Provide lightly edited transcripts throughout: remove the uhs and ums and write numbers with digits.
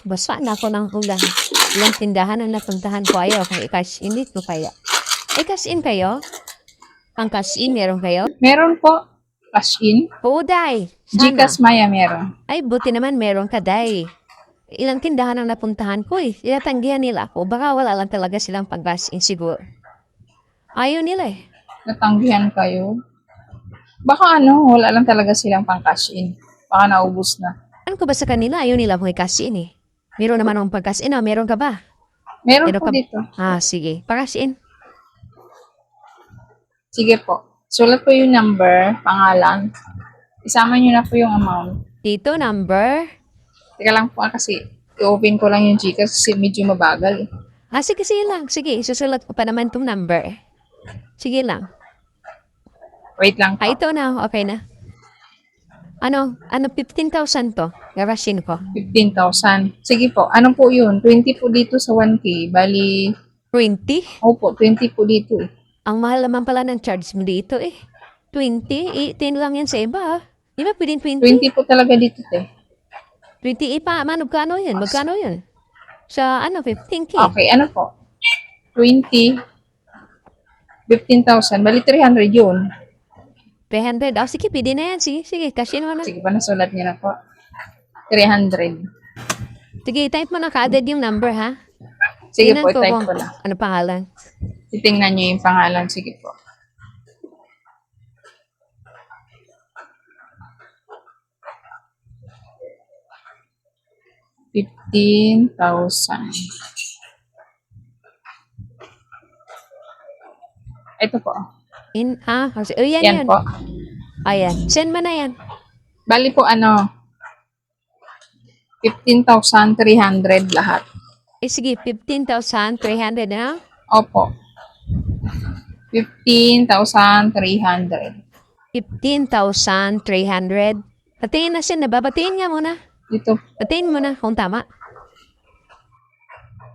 basa na ako ng ulan. Ilang tindahan ang napuntahan ko ayaw kung i-cash in dito kaya. I-cash in kayo? Ang cash in meron kayo? Meron po. Cash in. Puday! Sana. Gcash Maya meron. Ay, buti naman meron ka, day. Ilang tindahan ang napuntahan ko eh. Ilatanggihan nila ako. Baka wala lang talaga silang pag-cash in siguro. Ayaw nila eh. Natanggihan kayo. Baka wala lang talaga silang pang cash in. Baka naubos na. Ano ko ba sa kanila? Ayaw nila mong i-cash in eh. Meron naman akong pag-cash in. Meron ka ba? Meron Meron po ka- dito. Sige. Pa-cash in. Sige po. Sulat po yung number, pangalan. Isama nyo na po yung amount. Dito, number. Teka lang po kasi i-open ko lang yung Gcash kasi medyo mabagal. Sige lang. Sige, isusulat ko pa naman itong number. Sige lang. Wait lang po. Ito na. Okay na. Ano, 15,000 to. Garasin ko. 15,000. Sige po. Ano po yun? 20 po dito sa 1K. Bali, 20? opo, 20 po dito. Ang mahal naman pala ng charge mo dito eh. 20? 18 lang yan sa iba. Di ba pwedeng 20? 20 po talaga dito, te. 20 pa. Magkano yun? Magkano yun? Sa 15K. Okay, ano po? 20, 15,000. Bali, 300 yun. 300. Sige, pwede na yan. Sige, cashin mo na. Sige pa, nasulat niyo na po. 300. Sige, type mo na kaagad yung number, ha? Sige Tingnan po, ko type kung ko na. ano pangalan. Titingnan niyo yung pangalan. Sige po. $15,000. Ito po. Yan, Yan po. Ayan. Send mo na yan. Bali po 15,300 lahat. Sige, 15,300 na. Opo. 15,300. 15,300. Patingin na siya. Nababatiin nga muna. Dito. Patingin mo na kung tama.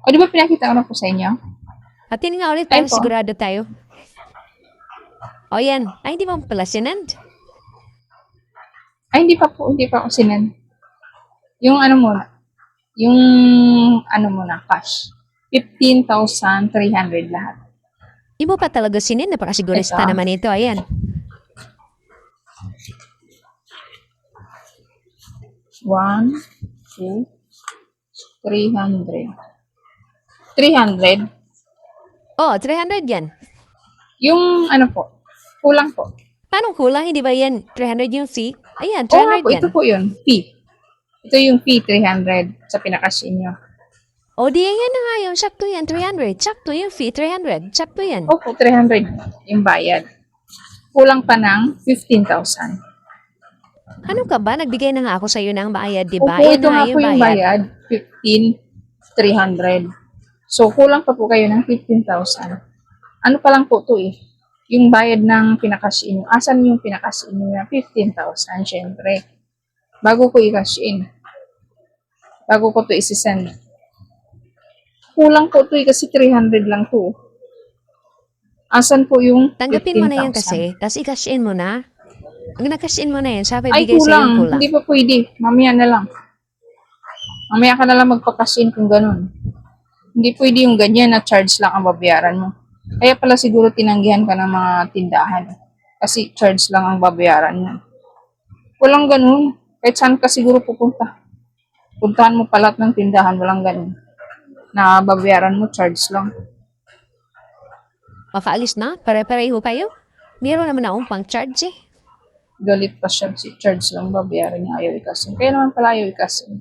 O, di ba pinakita ko na po sa inyo? Patingin nga ulit para Ay po. sigurado tayo. O yan. Ay, hindi mo pala sinend. Ay, hindi pa po. Hindi pa ako sinend. Yung muna. Yung muna, cash. 15,300 lahat. Hindi mo pa talaga sinend. Napakasigurista Ito. naman ito. Ayan. One, two, 300. 300? Oh, 300 yan. Yung po, kulang po. Paano kulang? Hindi ba yan 300 yung fee? Ayan, Oo nga 300 po, yan. ito po yun, fee. Ito yung fee, 300 sa pinakasin nyo. O di yan na nga yun. Sakto yan, 300. Sakto yung fee, 300. Sakto yan. Opo, 300 yung bayad. Kulang pa ng 15,000. Ano ka ba? Nagbigay na nga ako sa'yo ng bayad, di ba? Opo, Ayan ito na nga po yung bayad, 15,300. So, kulang pa po kayo ng 15,000. Ano pa lang po to eh. Yung bayad ng pinakash in. Asan yung pinakash in na 15,000, syempre. Bago ko i-cash in. Bago ko to isi-send. Kulang po to eh, kasi 300 lang to. Asan po yung 15,000? Tanggapin mo na yan kasi, tapos i-cash in mo na. Pag nag-cash in mo na yan, sabi Ay, bigay sa'yo yung kulang. kulang. Hindi pa pwede. Mamaya na lang. Mamaya ka na lang magpa-cash in kung ganun. Hindi pwede yung ganyan na charge lang ang babayaran mo. Kaya pala siguro tinanggihan ka ng mga tindahan. Kasi charge lang ang babayaran mo. Walang ganun. Kahit saan ka siguro pupunta. Puntahan mo pa lahat ng tindahan. Walang ganun. Na babayaran mo, charge lang. Makaalis na? Pare-pareho kayo? Meron naman akong pang-charge eh. Galit pa siya. Si charge lang babayaran niya. Ayaw ikasin. Kaya naman pala ayaw ikasin.